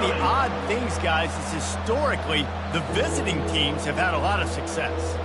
of the odd things, guys, is historically the visiting teams have had a lot of success.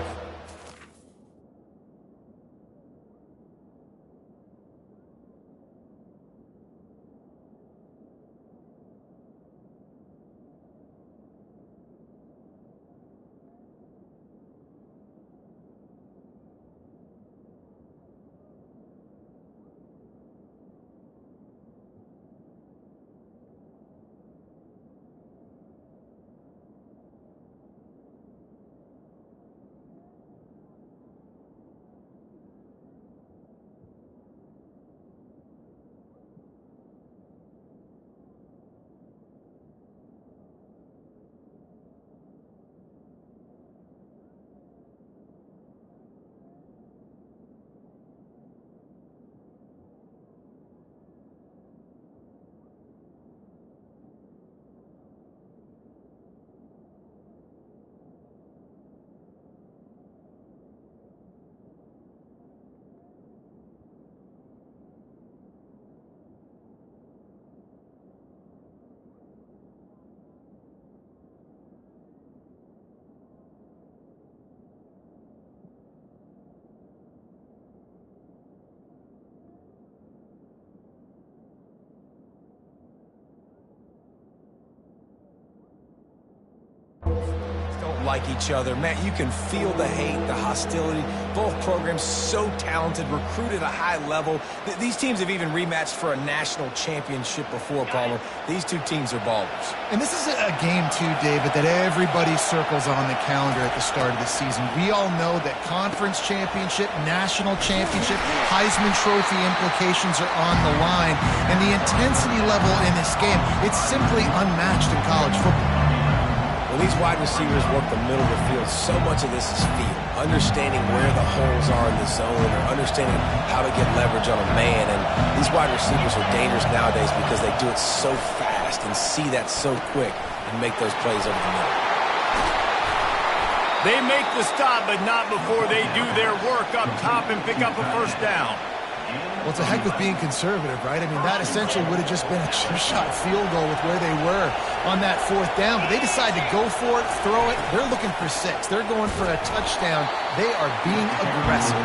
Don't like each other. Man, you can feel the hate, the hostility. Both programs so talented, recruited at a high level. These teams have even rematched for a national championship before, Palmer. These two teams are ballers. And this is a game, too, David, that everybody circles on the calendar at the start of the season. We all know that conference championship, national championship, Heisman Trophy implications are on the line. And the intensity level in this game, it's simply unmatched in college football. Well, these wide receivers work the middle of the field. So much of this is feel, understanding where the holes are in the zone or understanding how to get leverage on a man. And these wide receivers are dangerous nowadays because they do it so fast and see that so quick and make those plays over the middle. They make the stop, but not before they do their work up top and pick up a first down. Well, it's a heck with being conservative, right? I mean, that essentially would have just been a two-shot field goal with where they were on that fourth down. But they decide to go for it, throw it. They're looking for 6. They're going for a touchdown. They are being aggressive.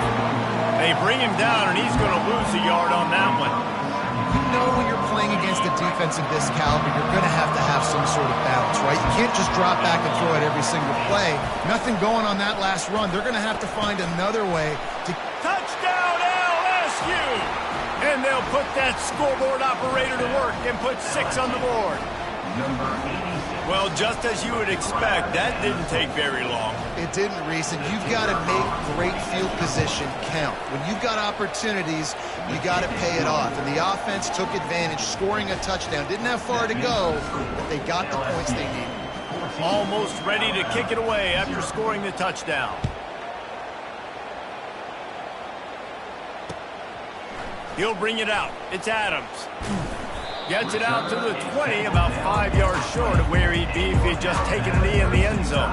They bring him down, and he's going to lose a yard on that one. You know when you're playing against a defense of this caliber, you're going to have some sort of balance, right? You can't just drop back and throw it every single play. Nothing going on that last run. They're going to have to find another way to... Touchdown, LSU! And they'll put that scoreboard operator to work and put 6 on the board. Well, just as you would expect, that didn't take very long. It didn't, Reese, and you've got to make great field position count. When you've got opportunities, you got to pay it off. And the offense took advantage, scoring a touchdown. Didn't have far to go, but they got the points they needed. Almost ready to kick it away after scoring the touchdown. He'll bring it out. It's Adams. Gets it out to the 20, about 5 yards short of where he'd be if he'd just taken a knee in the end zone.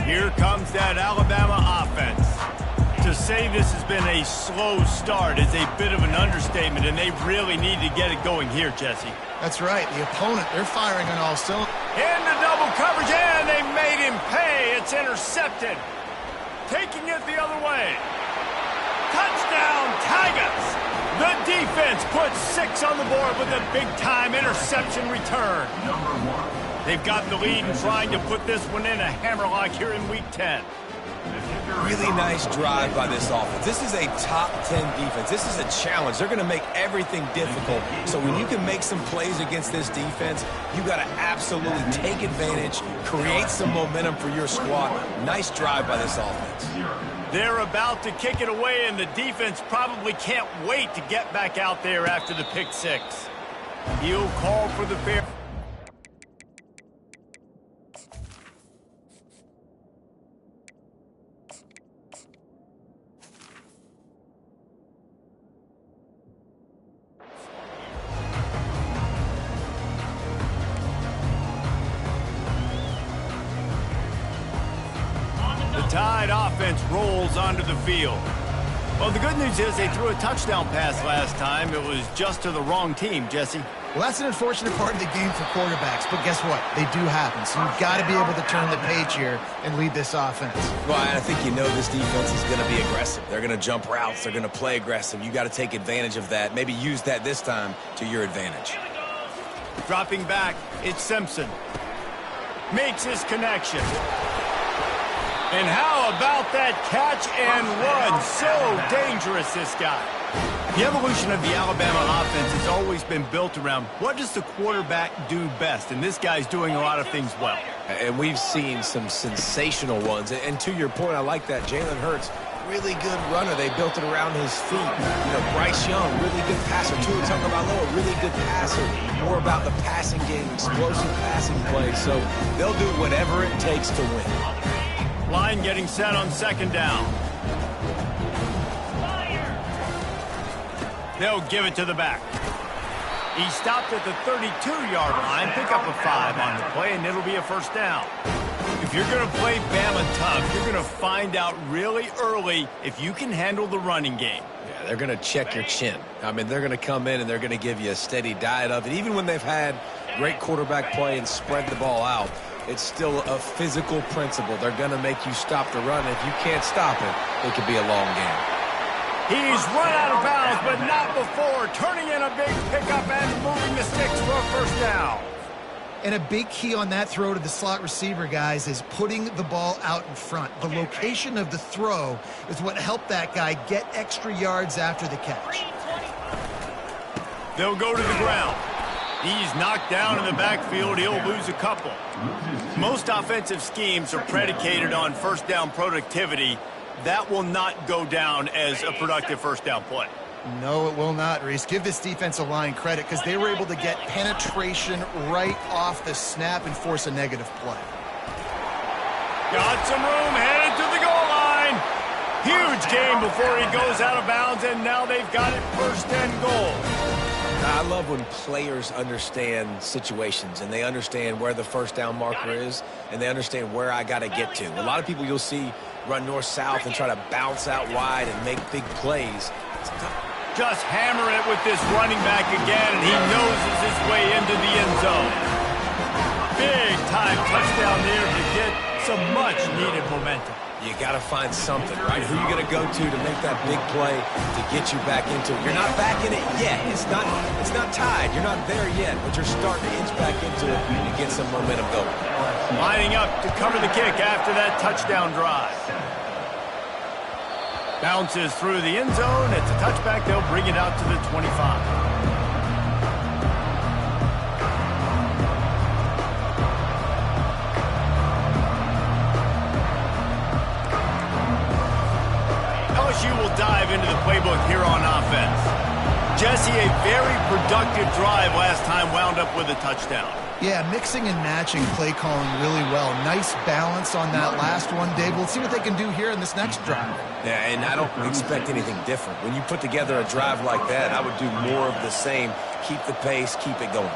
Here comes that Alabama offense. To say this has been a slow start is a bit of an understatement, and they really need to get it going here, Jesse. That's right. The opponent, they're firing on all cylinders. Into double coverage, and they made him pay. It's intercepted. Taking it the other way. Touchdown, Tigers! The defense puts 6 on the board with a big-time interception return. They've got the lead and trying to put this one in a hammerlock here in Week 10. Really nice drive by this offense. This is a top 10 defense. This is a challenge. They're going to make everything difficult. So when you can make some plays against this defense, you got to absolutely take advantage, create some momentum for your squad. Nice drive by this offense. They're about to kick it away, and the defense probably can't wait to get back out there after the pick 6. He'll call for the fair. The Tide offense rolls onto the field. Well, the good news is they threw a touchdown pass last time. It was just to the wrong team, Jesse. Well, that's an unfortunate part of the game for quarterbacks, but guess what? They do happen, so you've got to be able to turn the page here and lead this offense. Well, I think you know this defense is going to be aggressive. They're going to jump routes. They're going to play aggressive. You got to take advantage of that. Maybe use that this time to your advantage. Dropping back, it's Simpson. Makes his connection. And how about that catch and run? So dangerous, this guy. The evolution of the Alabama offense has always been built around what does the quarterback do best, and this guy's doing a lot of things well. And we've seen some sensational ones. And to your point, I like that. Jalen Hurts, really good runner. They built it around his feet. You know, Bryce Young, really good passer. Tua Tagovailoa, really good passer. More about the passing game, explosive passing plays. So they'll do whatever it takes to win. Line getting set on second down. They'll give it to the back. He stopped at the 32-yard line. Pick up a 5 on the play, and it'll be a first down. If you're going to play Bama tough, you're going to find out really early if you can handle the running game. Yeah, they're going to check your chin. I mean, they're going to come in and they're going to give you a steady diet of it. Even when they've had great quarterback play and spread the ball out, it's still a physical principle. They're going to make you stop the run. If you can't stop it, it could be a long game. He's run out of bounds, but not before. Turning in a big pickup and moving the sticks for a first down. And a big key on that throw to the slot receiver, guys, is putting the ball out in front. The location of the throw is what helped that guy get extra yards after the catch. They'll go to the ground. He's knocked down in the backfield. He'll lose a couple. Most offensive schemes are predicated on first down productivity. That will not go down as a productive first down play. No, it will not, Reese. Give this defensive line credit because they were able to get penetration right off the snap and force a negative play. Got some room, headed to the goal line. Huge gain before he goes out of bounds, and now they've got it first and goal. I love when players understand situations and they understand where the first down marker is and they understand where I got to get to. A lot of people you'll see run north-south and try to bounce out wide and make big plays. Just hammer it with this running back again, and he noses his way into the end zone. Big-time touchdown there to get some much-needed momentum. You got to find something, right? Who you going to go to make that big play to get you back into it? You're not back in it yet. It's not tied. You're not there yet, but you're starting to inch back into it and get some momentum going. Lining up to cover the kick after that touchdown drive. Bounces through the end zone. It's a touchback. They'll bring it out to the 25. LSU will dive into the playbook here on offense. Jesse, a very productive drive last time wound up with a touchdown. Yeah, mixing and matching play calling really well. Nice balance on that last one, Dave. We'll see what they can do here in this next drive. Yeah, and I don't expect anything different. When you put together a drive like that, I would do more of the same. Keep the pace, keep it going.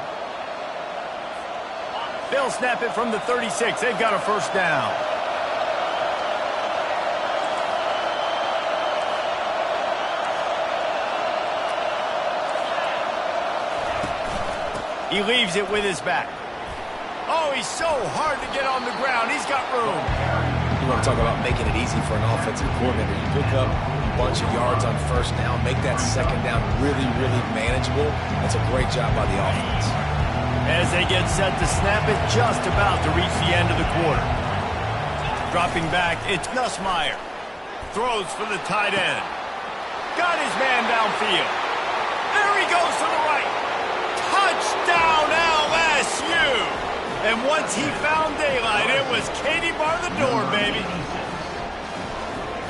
They'll snap it from the 36. They've got a first down. He leaves it with his back. Oh, he's so hard to get on the ground. He's got room. You want to talk about making it easy for an offensive coordinator. You pick up a bunch of yards on first down, make that second down really, really manageable. That's a great job by the offense. As they get set to snap it, just about to reach the end of the quarter. Dropping back, it's Nussmeier. Throws for the tight end. Got his man downfield. There he goes to the right. Touchdown LSU! And once he found daylight, it was Katie bar the door, baby.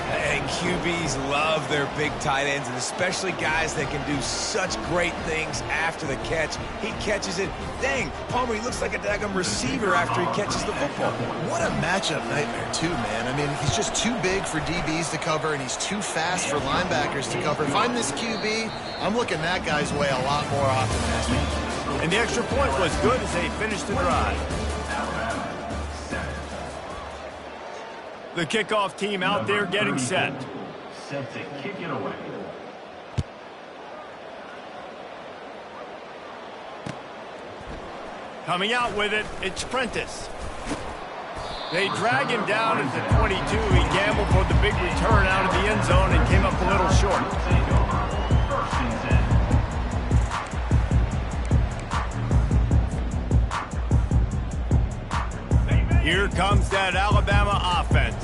And QBs love their big tight ends, and especially guys that can do such great things after the catch. He catches it. Dang, Palmer, he looks like a daggum receiver after he catches the football. What a matchup nightmare, too, man. I mean, he's just too big for DBs to cover, and he's too fast for linebackers to cover. If I'm this QB, I'm looking that guy's way a lot more often than this week. And the extra point was good as they finished the drive. The kickoff team out there getting set. set to kick it away. Coming out with it, it's Prentice. They drag him down at the 22. He gambled for the big return out of the end zone and came up a little short. Here comes that Alabama offense.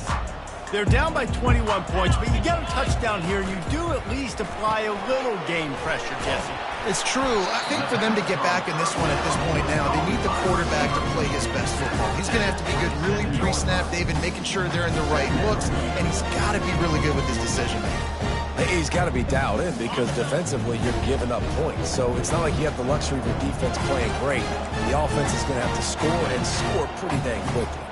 They're down by 21 points, but you get a touchdown here, and you do at least apply a little game pressure, Jesse. It's true. I think for them to get back in this one at this point now, they need the quarterback to play his best football. He's going to have to be good really pre-snap, David, making sure they're in the right looks, and he's got to be really good with his decision-making. He's got to be dialed in because defensively you're giving up points. So it's not like you have the luxury of your defense playing great. The offense is going to have to score and score pretty dang quickly.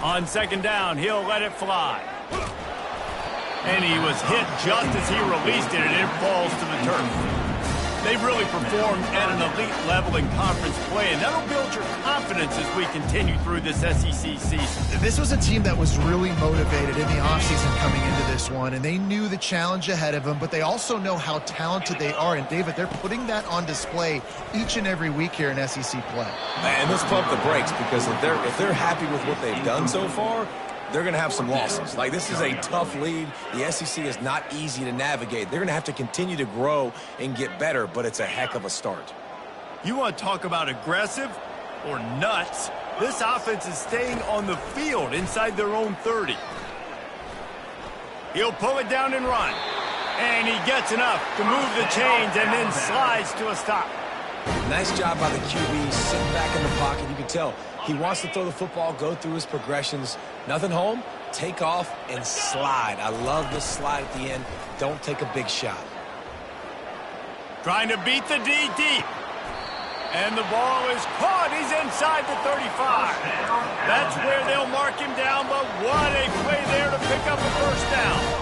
On second down, he'll let it fly. And he was hit just as he released it, and it falls to the turf. They've really performed at an elite level in conference play, and that'll build your confidence as we continue through this SEC season. This was a team that was really motivated in the offseason coming into this one, and they knew the challenge ahead of them, but they also know how talented they are. And, David, they're putting that on display each and every week here in SEC play. And let's pump the brakes because if they're happy with what they've done so far, they're going to have some losses. Like, this is a tough lead. The SEC is not easy to navigate. They're going to have to continue to grow and get better, but it's a heck of a start. You want to talk about aggressive or nuts? This offense is staying on the field inside their own 30. He'll pull it down and run. And he gets enough to move the chains and then slides to a stop. Nice job by the QB, sitting back in the pocket. You can tell he wants to throw the football, go through his progressions. Nothing home, take off, and slide. I love this slide at the end. Don't take a big shot. Trying to beat the D deep. And the ball is caught. He's inside the 35. That's where they'll mark him down, but what a play there to pick up a first down.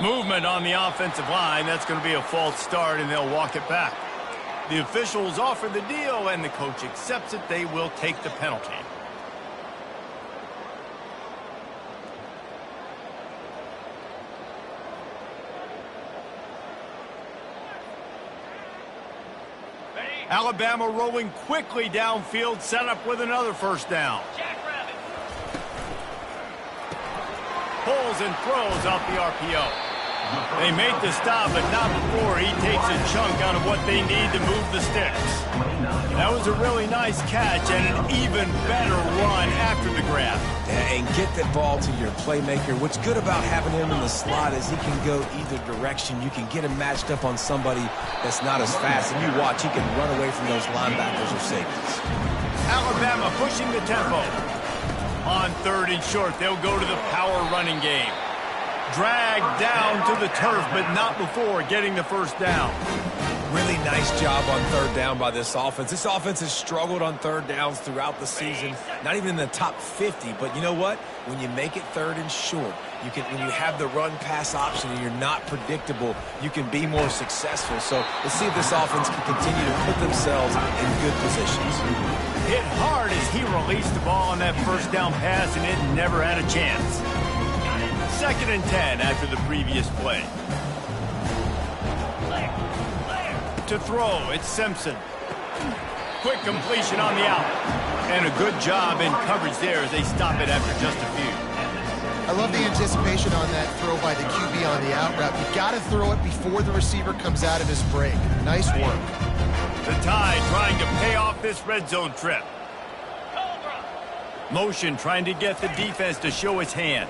Movement on the offensive line. That's going to be a false start, and they'll walk it back. The officials offer the deal, and the coach accepts it. They will take the penalty. Alabama rolling quickly downfield, set up with another first down. Pulls and throws off the RPO. They make the stop, but not before he takes a chunk out of what they need to move the sticks. That was a really nice catch and an even better run after the grab. And get that ball to your playmaker. What's good about having him in the slot is he can go either direction. You can get him matched up on somebody that's not as fast. And you watch, he can run away from those linebackers or safeties. Alabama pushing the tempo. On third and short, they'll go to the power running game. Dragged down to the turf, but not before getting the first down. Really nice job on third down by this offense. This offense has struggled on third downs throughout the season. Not even in the top 50, but you know what? When you make it third and short, when you have the run-pass option and you're not predictable, you can be more successful. So let's see if this offense can continue to put themselves in good positions. Hit hard as he released the ball on that first down pass, and it never had a chance. 2nd and 10 after the previous play. To throw, it's Simpson. Quick completion on the out. And a good job in coverage there as they stop it after just a few. I love the anticipation on that throw by the QB on the out route. You've got to throw it before the receiver comes out of his break. Nice work. The Tide trying to pay off this red zone trip. Motion trying to get the defense to show its hand.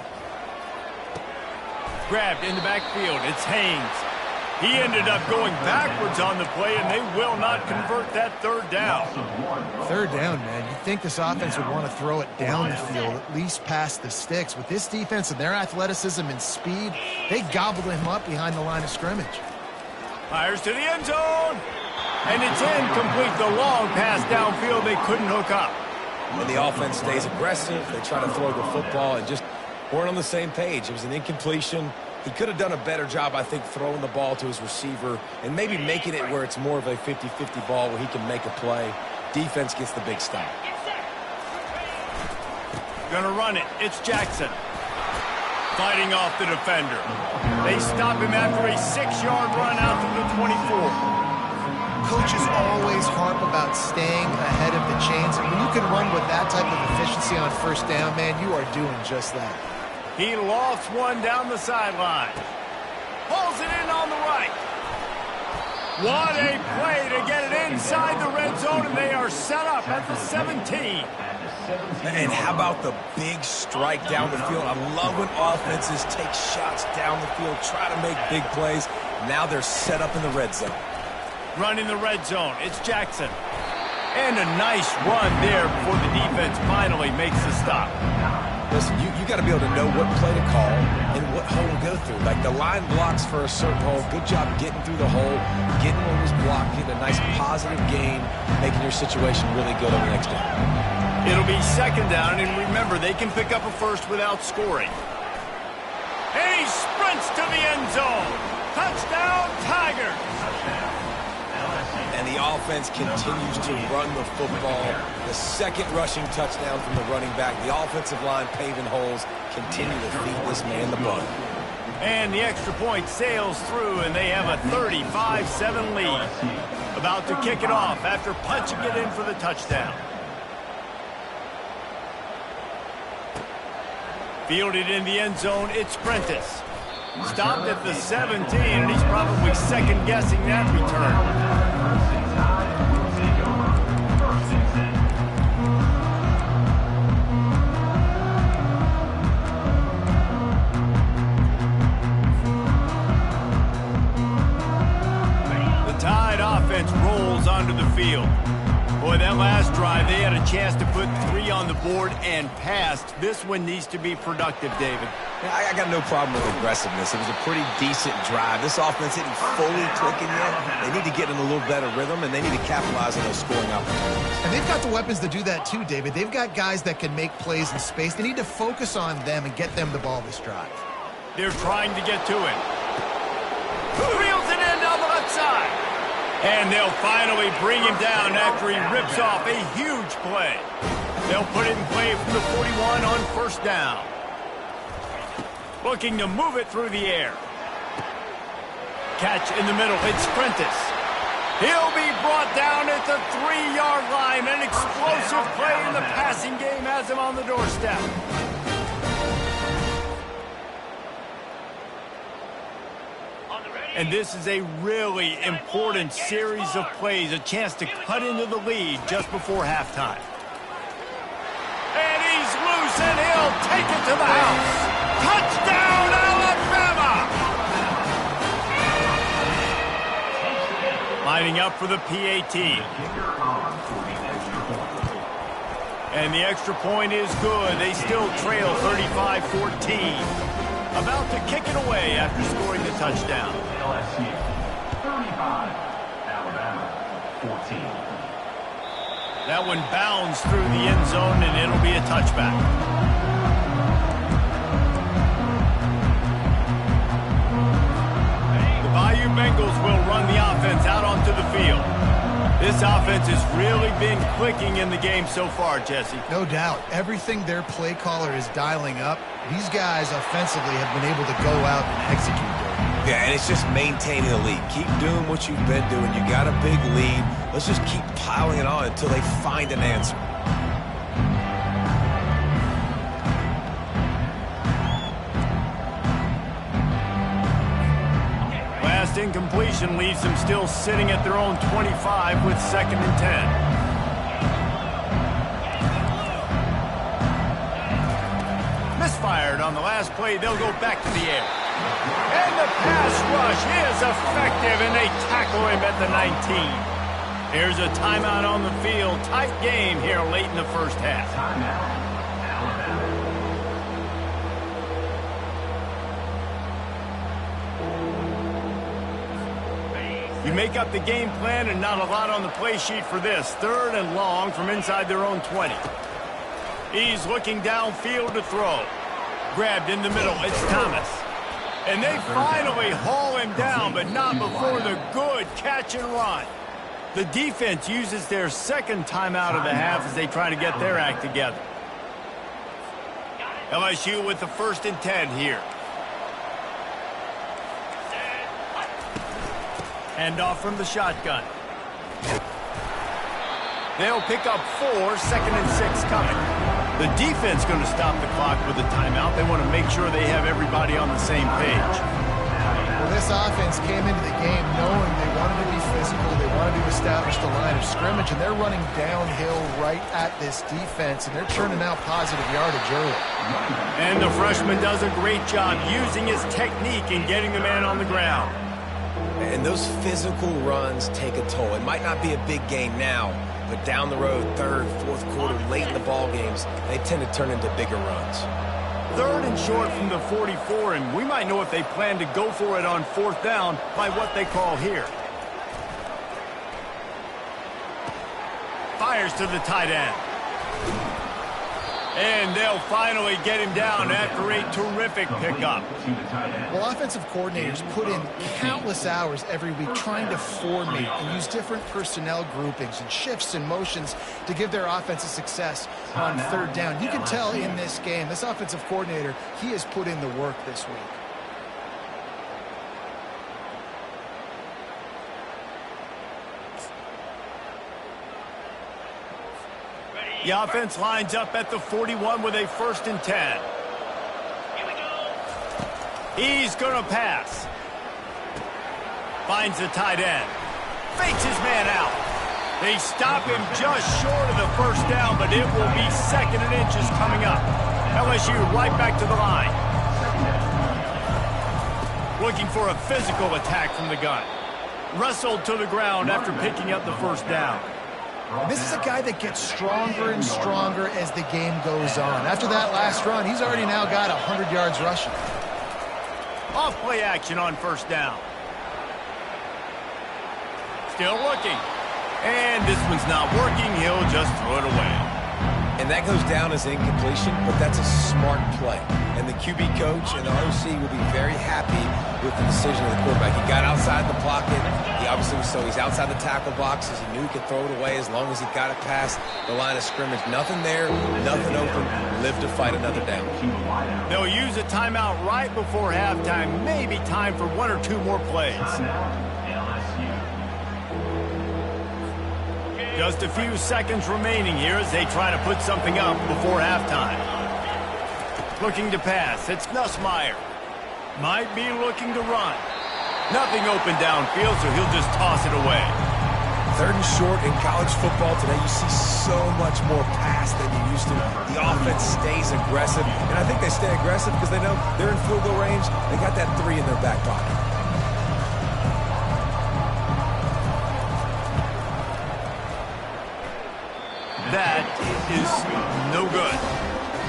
Grabbed in the backfield. It's Haynes. He ended up going backwards on the play, and they will not convert that third down. Third down, man. You'd think this offense would want to throw it down the field, at least past the sticks. With this defense and their athleticism and speed, they gobbled him up behind the line of scrimmage. Fires to the end zone. And it's incomplete. The long pass downfield, they couldn't hook up. And the offense stays aggressive. They try to throw the football and just weren't on the same page. It was an incompletion. He could have done a better job, I think, throwing the ball to his receiver and maybe making it where it's more of a 50-50 ball where he can make a play. Defense gets the big stop. Gonna run it. It's Jackson. Fighting off the defender. They stop him after a 6-yard run out to the 24. Coaches always harp about staying ahead of the chains, and when you can run with that type of efficiency on first down, man, you are doing just that. He lofts one down the sideline. Pulls it in on the right. What a play to get it inside the red zone, and they are set up at the 17. And how about the big strike down the field? I love when offenses take shots down the field, try to make big plays. Now they're set up in the red zone. Running the red zone, it's Jackson. And a nice run there before the defense finally makes the stop. Listen, you got to be able to know what play to call and what hole to go through. Like the line blocks for a certain hole. Good job getting through the hole, getting what was blocked, getting a nice positive gain, making your situation really good on the next down. It'll be second down, and remember, they can pick up a first without scoring. And he sprints to the end zone. Touchdown, Tigers! And the offense continues to run the football. The second rushing touchdown from the running back. The offensive line paving holes. Continue to feed this man the ball. And the extra point sails through, and they have a 35-7 lead. About to kick it off after punching it in for the touchdown. Fielded in the end zone, it's Prentice. Stopped at the 17, and he's probably second-guessing that return. Offense rolls onto the field. Boy, that last drive, they had a chance to put 3 on the board and passed. This one needs to be productive, David. Yeah, I got no problem with aggressiveness. It was a pretty decent drive. This offense isn't fully clicking yet. They need to get in a little better rhythm, and they need to capitalize on those scoring opportunities. And they've got the weapons to do that too, David. They've got guys that can make plays in space. They need to focus on them and get them the ball this drive. They're trying to get to it. Reels it in down the left side. And they'll finally bring him down after he rips off a huge play. They'll put it in play from the 41 on first down. Looking to move it through the air. Catch in the middle. It's Prentice. He'll be brought down at the 3-yard line. An explosive play in the passing game has him on the doorstep. And this is a really important series of plays, a chance to cut into the lead just before halftime. And he's loose, and he'll take it to the house. Touchdown, Alabama! Lining up for the PAT. And the extra point is good. They still trail 35-14. About to kick it away after scoring the touchdown. LSU 35, Alabama 14. That one bounds through the end zone, and it'll be a touchback. The Bayou Bengals will run the offense out onto the field. This offense has really been clicking in the game so far, Jesse. No doubt. Everything their play caller is dialing up, these guys offensively have been able to go out and execute there. Yeah, and it's just maintaining the lead. Keep doing what you've been doing. You got a big lead. Let's just keep piling it on until they find an answer. Last incompletion leaves them still sitting at their own 25 with 2nd and 10. Misfired on the last play. They'll go back to the air. And the pass rush is effective, and they tackle him at the 19. Here's a timeout on the field. Tight game here late in the first half. Timeout, Alabama. You make up the game plan and not a lot on the play sheet for this. 3rd and long from inside their own 20. He's looking downfield to throw. Grabbed in the middle, it's Thomas. And they finally haul him down, but not before the good catch and run. The defense uses their 2nd timeout of the half as they try to get their act together. LSU with the 1st and 10 here. Handoff from the shotgun. They'll pick up 4, 2nd and 6 coming. The defense going to stop the clock with a timeout. They want to make sure they have everybody on the same page. Well, this offense came into the game knowing they wanted to be physical, they wanted to establish the line of scrimmage, and they're running downhill right at this defense, and they're churning out positive yardage early. And the freshman does a great job using his technique and getting the man on the ground. And those physical runs take a toll. It might not be a big gain now, but down the road, 3rd, 4th quarter, late in the ball games, they tend to turn into bigger runs. 3rd and short from the 44, and we might know if they plan to go for it on 4th down by what they call here. Fires to the tight end. And they'll finally get him down after a terrific pickup. Well, offensive coordinators put in countless hours every week trying to formate and use different personnel groupings and shifts and motions to give their offense a success on 3rd down. You can tell in this game, this offensive coordinator, he has put in the work this week. The offense lines up at the 41 with a 1st and 10. He's going to pass. Finds the tight end. Fakes his man out. They stop him just short of the 1st down, but it will be 2nd and inches coming up. LSU right back to the line. Looking for a physical attack from the gun. Wrestled to the ground after picking up the 1st down. This is a guy that gets stronger and stronger as the game goes on. After that last run, he's already now got 100 yards rushing. Off play action on 1st down. Still looking. And this one's not working. He'll just throw it away. And that goes down as incompletion, but that's a smart play. And the QB coach and the OC will be very happy with the decision of the quarterback. He got outside the pocket. He obviously so he's outside the tackle boxes. He knew he could throw it away as long as he got it past the line of scrimmage. Nothing there, nothing open. Live to fight another down. They'll use a timeout right before halftime. Maybe time for 1 or 2 more plays. Just a few seconds remaining here as they try to put something up before halftime. Looking to pass. It's Nussmeier. Might be looking to run. Nothing open downfield, so he'll just toss it away. 3rd and short in college football today, you see so much more pass than you used to. The offense stays aggressive, and I think they stay aggressive because they know they're in field goal range. They got that 3 in their back pocket. That is no good.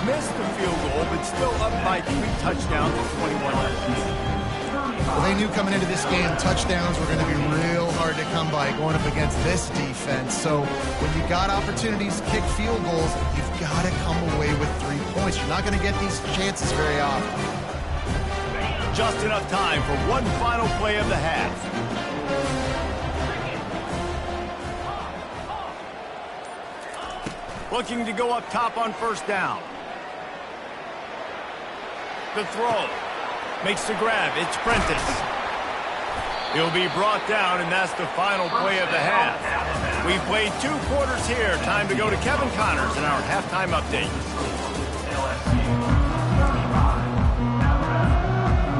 Missed the field goal, but still up by 3 touchdowns at 21. Well, they knew coming into this game, touchdowns were going to be real hard to come by going up against this defense. So when you got opportunities to kick field goals, you've got to come away with 3 points. You're not going to get these chances very often. Just enough time for one final play of the half. Looking to go up top on 1st down. The throw. Makes the grab. It's Prentice. He'll be brought down, and that's the final play of the half. We've played 2 quarters here. Time to go to Kevin Connors in our halftime update.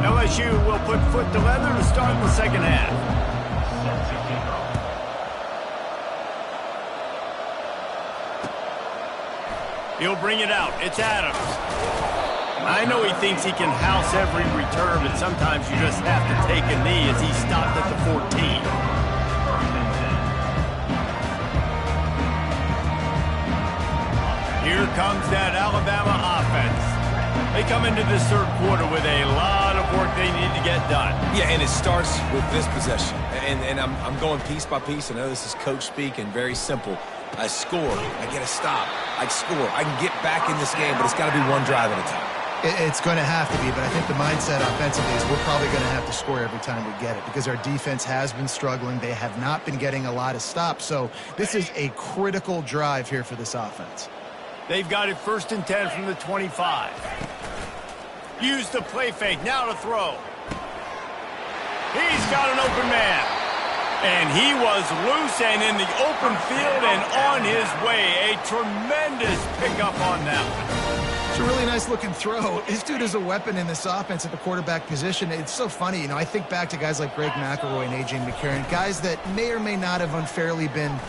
LSU will put foot to leather to start the 2nd half. He'll bring it out. It's Adams. I know he thinks he can house every return, but sometimes you just have to take a knee as he stopped at the 14. Here comes that Alabama offense. They come into this 3rd quarter with a lot of work they need to get done. Yeah, and it starts with this possession. And I'm going piece by piece. I know this is coach speak and very simple. I score, I get a stop, I score. I can get back in this game, but it's got to be one drive at a time. It's going to have to be, but I think the mindset offensively is we're probably going to have to score every time we get it because our defense has been struggling. They have not been getting a lot of stops, so this is a critical drive here for this offense. They've got it 1st and 10 from the 25. Use the play fake, now to throw. He's got an open man. And he was loose and in the open field and on his way. A tremendous pickup on that one. It's a really nice looking throw. This dude is a weapon in this offense at the quarterback position. It's so funny, you know, I think back to guys like Greg McElroy and A.J. McCarron, guys that may or may not have unfairly been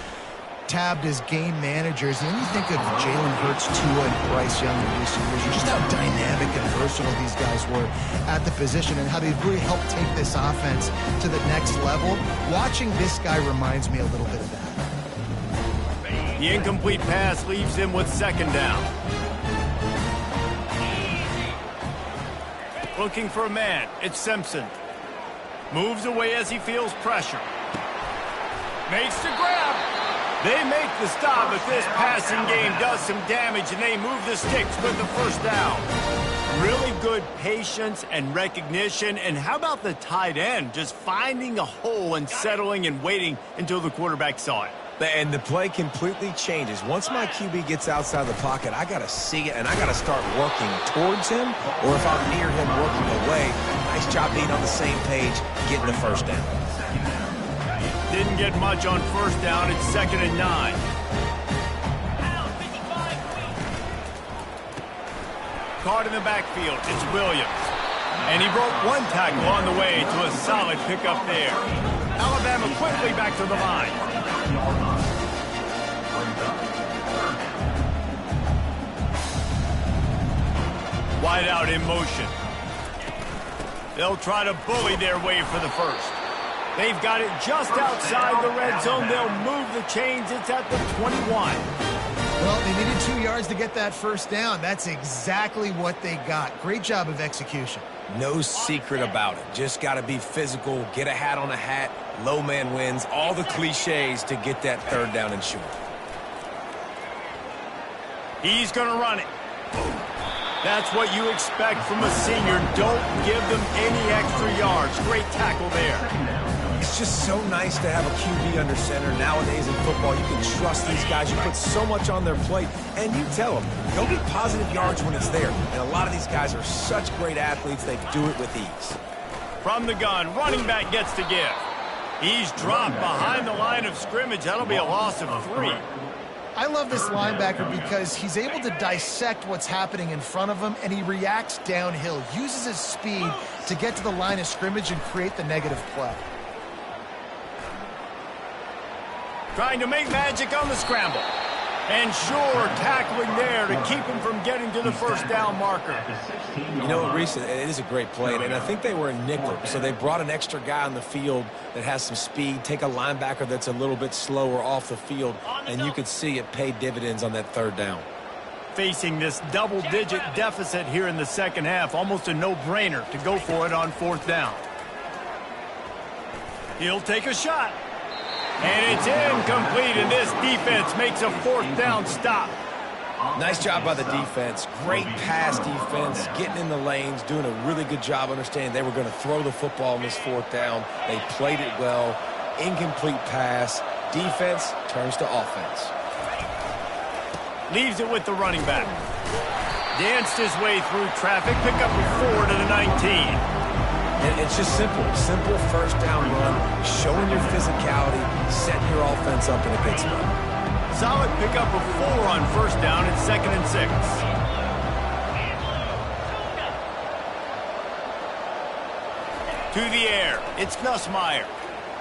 tabbed as game managers. And then you think of Jalen Hurts, Tua, and Bryce Young in recent years, and just how dynamic and versatile these guys were at the position and how they've really helped take this offense to the next level. Watching this guy reminds me a little bit of that. The incomplete pass leaves him with 2nd down. Looking for a man. It's Simpson. Moves away as he feels pressure. Makes the grab. They make the stop, but this passing game does some damage, and they move the sticks with the 1st down. Really good patience and recognition. And how about the tight end just finding a hole and settling and waiting until the quarterback saw it? And the play completely changes. Once my QB gets outside the pocket, I got to see it, and I got to start working towards him, or if I'm near him working away, nice job being on the same page, getting the 1st down. Didn't get much on 1st down. It's 2nd and 9. Caught in the backfield. It's Williams. And he broke one tackle on the way to a solid pickup there. Alabama quickly back to the line. Wide out in motion. They'll try to bully their way for the 1st. They've got it just outside the red zone. They'll move the chains. It's at the 21. Well, they needed 2 yards to get that 1st down. That's exactly what they got. Great job of execution. No secret about it. Just got to be physical, get a hat on a hat, low man wins, all the cliches to get that 3rd down and short. He's going to run it. That's what you expect from a senior. Don't give them any extra yards. Great tackle there. It's just so nice to have a QB under center. Nowadays in football, you can trust these guys. You put so much on their plate, and you tell them, go get positive yards when it's there. And a lot of these guys are such great athletes, they do it with ease. From the gun, running back gets to give. He's dropped behind the line of scrimmage. That'll be a loss of 3. I love this linebacker because he's able to dissect what's happening in front of him, and he reacts downhill, uses his speed to get to the line of scrimmage and create the negative play. Trying to make magic on the scramble. And sure, tackling there to keep him from getting to the 1st down marker. You know, Reese, it is a great play, and I think they were in nickel, so they brought an extra guy on the field that has some speed, take a linebacker that's a little bit slower off the field, and you could see it pay dividends on that 3rd down. Facing this double-digit deficit here in the 2nd half, almost a no-brainer to go for it on 4th down. He'll take a shot. And it's incomplete, and this defense makes a 4th down stop. Nice job by the defense. Great pass defense, getting in the lanes, doing a really good job understanding they were going to throw the football on this 4th down. They played it well. Incomplete pass. Defense turns to offense. Leaves it with the running back. Danced his way through traffic. Pick up a 4 to the 19. And it's just simple. Simple 1st down run, showing your physicality, setting your offense up in a good spot. Solid pickup of 4 on 1st down. It's 2nd and 6. To the air. It's Nussmeier.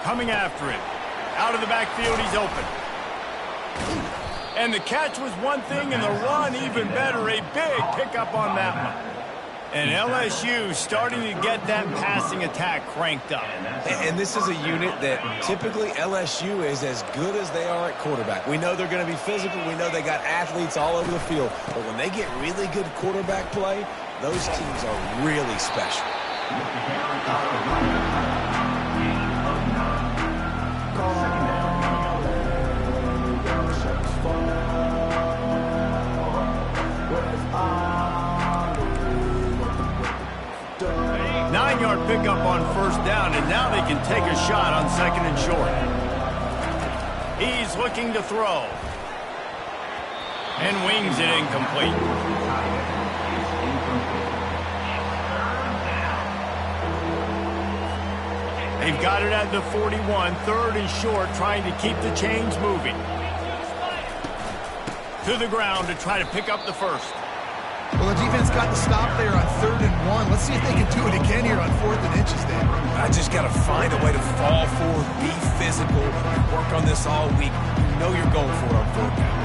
Coming after him. Out of the backfield, he's open. And the catch was one thing, and the run even better. A big pickup on that one. And LSU starting to get that passing attack cranked up. And this is a unit that typically LSU is as good as they are at quarterback. We know they're going to be physical. We know they got athletes all over the field. But when they get really good quarterback play, those teams are really special. Nine-yard pickup on first down, and now they can take a shot on second and short. He's looking to throw. And wings it incomplete. They've got it at the 41, third and short, trying to keep the chains moving. To the ground to try to pick up the first. Well, the defense got the stop there on 3rd and 1. Let's see if they can do it again here on 4th and inches, Dan. I just got to find a way to fall forward, be physical, work on this all week. You know you're going for it on 4th down.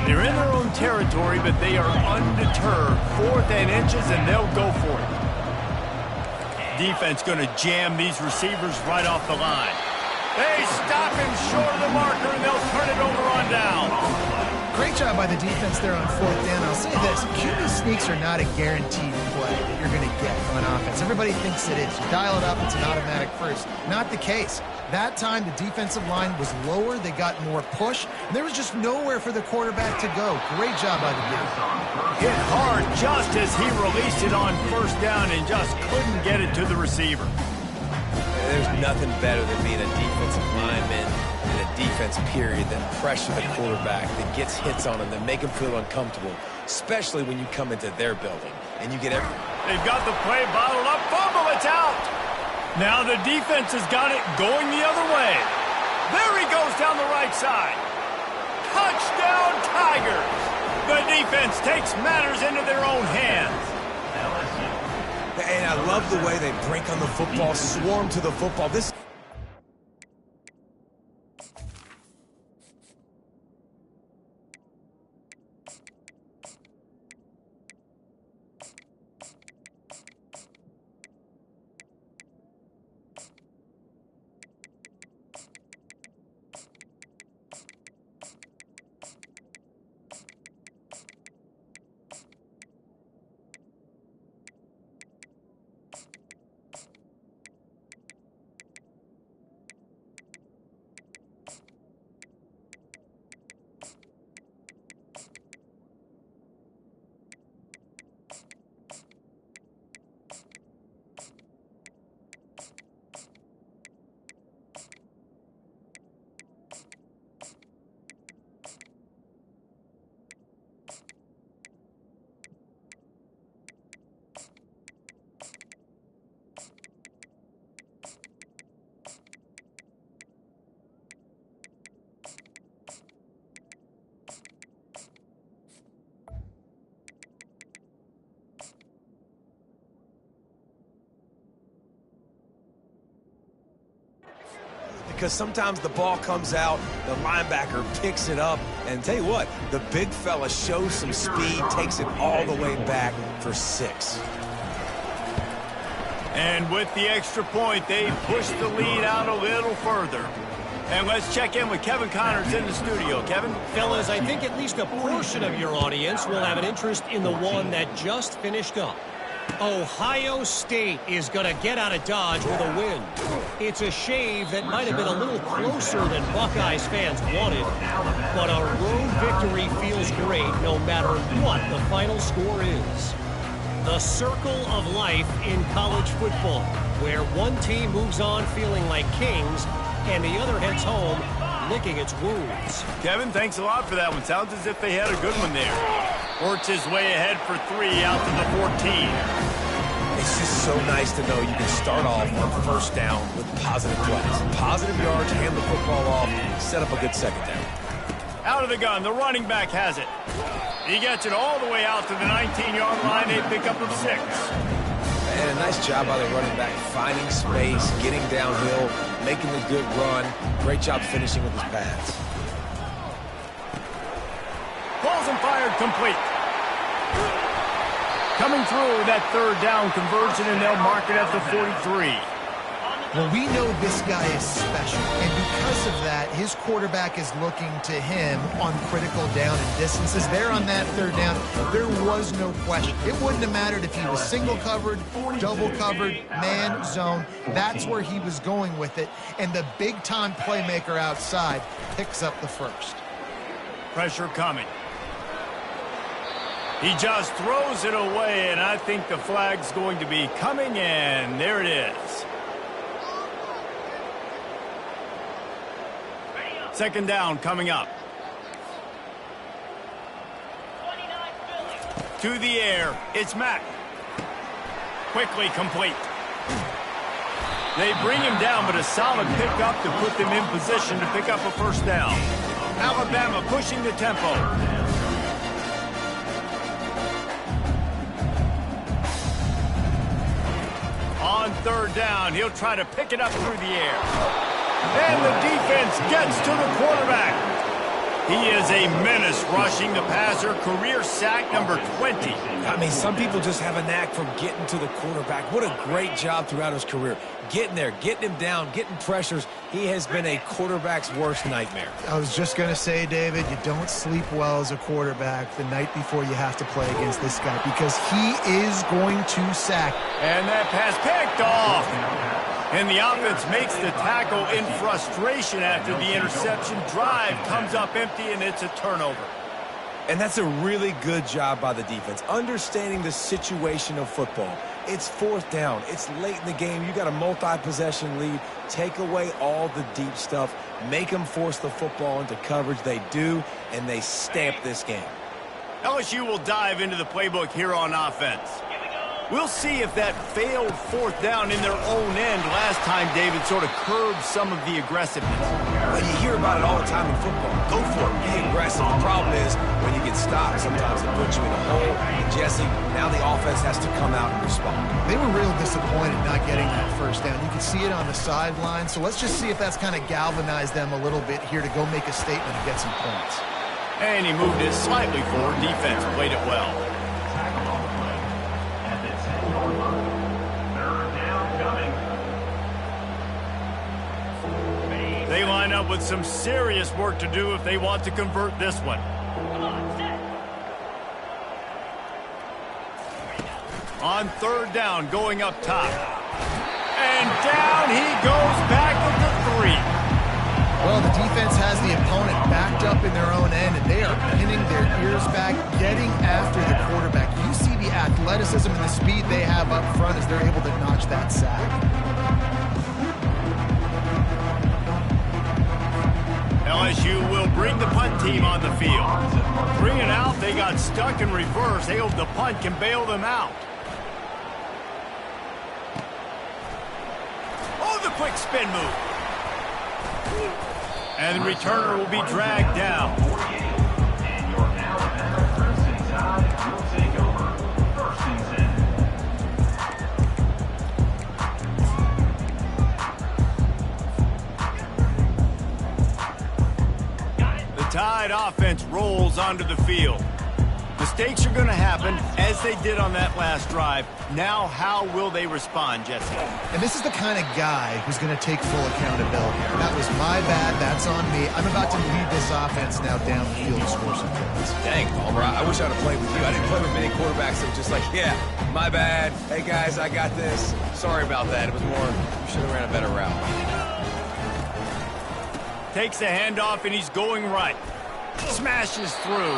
They're in their own territory, but they are undeterred. 4th and inches, and they'll go for it. Defense going to jam these receivers right off the line. They stop him short of the marker, and they'll turn it over on down. Great job by the defense there on 4th down. I'll say this, QB sneaks are not a guaranteed play that you're going to get on offense. Everybody thinks it is. You dial it up, it's an automatic first. Not the case. That time, the defensive line was lower. They got more push. And there was just nowhere for the quarterback to go. Great job by the defense. Hit hard just as he released it on first down and just couldn't get it to the receiver. There's nothing better than being a defensive lineman in a defense period that pressure the quarterback, that gets hits on him, that make him feel uncomfortable, especially when you come into their building and you get everything. They've got the play bottled up. Fumble, it's out. Now the defense has got it going the other way. There he goes down the right side. Touchdown, Tigers. The defense takes matters into their own hands. And I love the way they break on the football, swarm to the football. This. Because sometimes the ball comes out, the linebacker picks it up, and tell you what, the big fella shows some speed, takes it all the way back for 6. And with the extra point, they push the lead out a little further. And let's check in with Kevin Connors in the studio. Kevin? Fellas, I think at least a portion of your audience will have an interest in the one that just finished up. Ohio State is going to get out of Dodge with a win. It's a shave that might have been a little closer than Buckeyes fans wanted, but a road victory feels great no matter what the final score is. The circle of life in college football, where one team moves on feeling like kings and the other heads home licking its wounds. Kevin, thanks a lot for that one. Sounds as if they had a good one there. Works his way ahead for 3 out to the 14. It's just so nice to know you can start off on first down with positive plays. Positive yards, hand the football off, set up a good second down. Out of the gun, the running back has it. He gets it all the way out to the 19-yard line. They pick up of 6. And a nice job by the running back, finding space, getting downhill, making a good run. Great job finishing with his pads. Balls and fired complete. Coming through that third down conversion, and they'll mark it at the 43. Well, we know this guy is special, and because of that, his quarterback is looking to him on critical down and distances. There on that third down, there was no question. It wouldn't have mattered if he was single covered, double covered, man, zone. That's where he was going with it, and the big-time playmaker outside picks up the first. Pressure coming. He just throws it away, and I think the flag's going to be coming in. There it is. Second down coming up. To the air. It's Mack. Quickly complete. They bring him down, but a solid pickup to put them in position to pick up a first down. Alabama pushing the tempo. On third down, he'll try to pick it up through the air. And the defense gets to the quarterback. He is a menace rushing the passer. Career sack number 20. I mean, some people just have a knack for getting to the quarterback. What a great job throughout his career. Getting there, getting him down, getting pressures. He has been a quarterback's worst nightmare. I was just going to say, David, you don't sleep well as a quarterback the night before you have to play against this guy because he is going to sack. And that pass picked off. And the offense makes the tackle in frustration after the interception. Drive comes up empty, and it's a turnover. And that's a really good job by the defense, understanding the situation of football. It's fourth down. It's late in the game. You got a multi-possession lead. Take away all the deep stuff. Make them force the football into coverage. They do, and they stamp this game. LSU will dive into the playbook here on offense. We'll see if that failed fourth down in their own end last time, David, sort of curbed some of the aggressiveness. Well, you hear about it all the time in football. Go for it. Be aggressive. The problem is when you get stopped, sometimes it puts you in a hole. And Jesse, now the offense has to come out and respond. They were real disappointed not getting that first down. You can see it on the sideline. So let's just see if that's kind of galvanized them a little bit here to go make a statement and get some points. And he moved it slightly forward. Defense played it well. They line up with some serious work to do if they want to convert this one. On third down, going up top. And down he goes back at the 3. Well, the defense has the opponent backed up in their own end, and they are pinning their ears back, getting after the quarterback. You see the athleticism and the speed they have up front as they're able to notch that sack. LSU will bring the punt team on the field. 3 and out, they got stuck in reverse. They hope the punt can bail them out. Oh, the quick spin move. And the returner will be dragged down. And your Alabama Crimson Tide will take over. First and 10. The Tide offense rolls onto the field. Mistakes are going to happen, as they did on that last drive. Now, how will they respond, Jesse? And this is the kind of guy who's going to take full accountability. That was my bad. That's on me. I'm about to lead this offense now down the field to score some points. Dang, Palmer, I wish I'd have played with you. I didn't play with many quarterbacks that were just like, yeah, my bad. Hey, guys, I got this. Sorry about that. It was more, you should have ran a better route. Takes the handoff, and he's going right. Smashes through.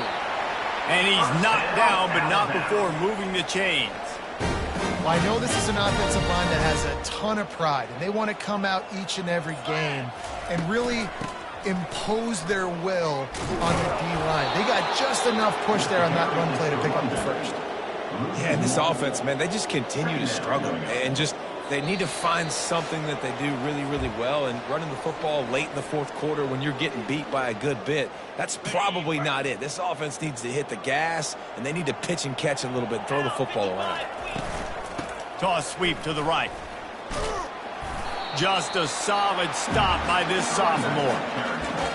And he's knocked down, but not before moving the chains. Well, I know this is an offensive line that has a ton of pride, and they want to come out each and every game and really impose their will on the D-line. They got just enough push there on that run play to pick up the first. Yeah, and this offense, man, they just continue to struggle. And just, they need to find something that they do really, really well. And running the football late in the fourth quarter when you're getting beat by a good bit, that's probably not it. This offense needs to hit the gas, and they need to pitch and catch a little bit, throw the football around. Toss sweep to the right. Just a solid stop by this sophomore.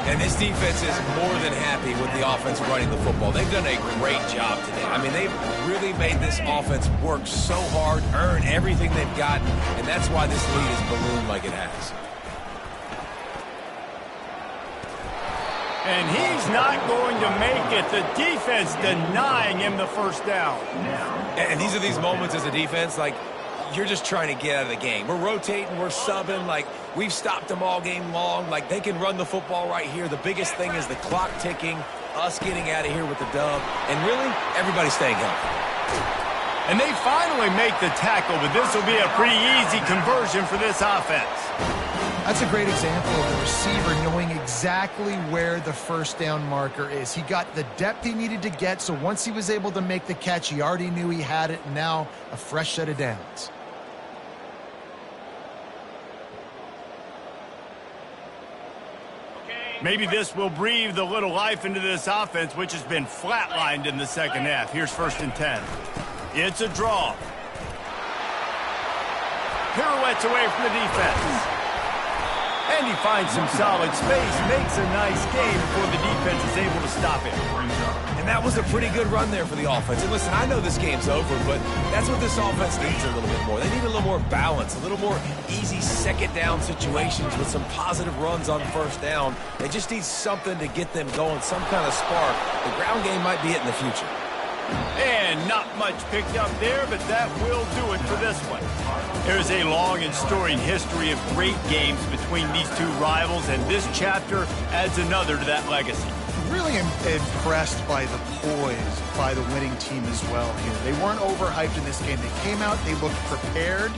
And this defense is more than happy with the offense running the football. They've done a great job today. I mean, they've really made this offense work so hard, earn everything they've got, and that's why this lead is ballooned like it has. And he's not going to make it. The defense denying him the first down. And these are these moments as a defense, like, you're just trying to get out of the game. We're rotating, we're subbing, like, we've stopped them all game long. Like, they can run the football right here. The biggest thing is the clock ticking, us getting out of here with the dub, and really, everybody staying healthy. And they finally make the tackle, but this will be a pretty easy conversion for this offense. That's a great example of the receiver knowing exactly where the first down marker is. He got the depth he needed to get, so once he was able to make the catch, he already knew he had it, and now a fresh set of downs. Maybe this will breathe a little life into this offense, which has been flatlined in the second half. Here's 1st and 10. It's a draw. Pirouettes away from the defense. And he finds some solid space, makes a nice gain before the defense is able to stop him. And that was a pretty good run there for the offense. And listen, I know this game's over, but that's what this offense needs a little bit more. They need a little more balance, a little more easy second down situations with some positive runs on first down. They just need something to get them going, some kind of spark. The ground game might be it in the future. And not much picked up there, but that will do it for this one. There's a long and storied history of great games between these two rivals, and this chapter adds another to that legacy. Really impressed by the poise by the winning team as well here. They weren't overhyped in this game. They came out, they looked prepared,